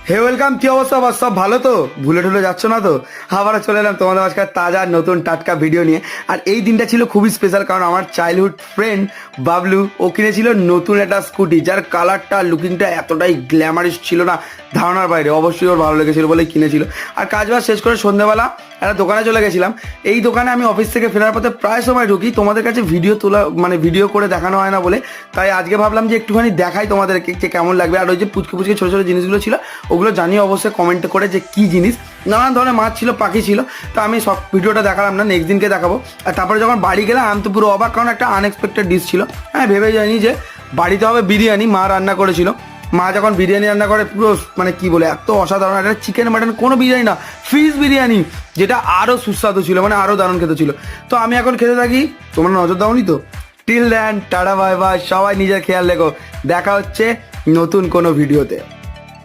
হে welcome, কি অবস্থা বস? সব ভালো তো? ভুলে ঠুলে যাচ্ছ না তো? আবারও চলে এলাম তোমাদের আজকাল তাজা নতুন টাটকা ভিডিও নিয়ে। আর এই দিনটা ছিল খুবই স্পেশাল, কারণ আমার চাইল্ডহুড ফ্রেন্ড বাবলু ও কিনেছিল নতুন একটা স্কুটি, যার কালারটা লুকিংটা এতটাই গ্ল্যামারিশ ছিল না, ধারণার বাইরে। অবশ্যই ওর ভালো লেগেছিল বলেই কিনেছিল। আর কাজ বাজ শেষ করে সন্ধ্যেবেলা একটা দোকানে চলে গেছিলাম। এই দোকানে আমি অফিস থেকে ফেরার পথে প্রায় সময় ঢুকি, তোমাদের কাছে ভিডিও তোলা মানে ভিডিও করে দেখানো হয় না বলে। তাই আজকে ভাবলাম যে একটুখানি দেখাই তোমাদেরকে যে কেমন লাগবে। আর ওই যে পুচকে পুচকে ছোটো ছোটো জিনিসগুলো ছিল, ওগুলো জানিয়ে অবশ্যই কমেন্ট করে যে কী জিনিস। নানান ধরনের মাছ ছিল, পাখি ছিল। তো আমি সব ভিডিওটা দেখালাম না, নেক্সট দিনকে দেখাবো। আর তারপরে যখন বাড়ি গেলাম আমি তো পুরো অবাক, কারণ একটা আনএক্সপেক্টেড ডিশ ছিল। হ্যাঁ, ভেবে যাইনি যে বাড়িতে হবে বিরিয়ানি। মা রান্না করেছিল। মা যখন বিরিয়ানি রান্না করে পুরো মানে কি বলে, এত অসাধারণ। একটা চিকেন মাটন কোনো বিরিয়ানি না, ফিশ বিরিয়ানি, যেটা আরও সুস্বাদু ছিল, মানে আরও দারুণ খেতে ছিল। তো আমি এখন খেতে থাকি, তোমরা নজর দাওনি তো? Till then, tata bye bye, সবাই নিজের খেয়াল রেখো। দেখা হচ্ছে নতুন কোনো ভিডিওতে।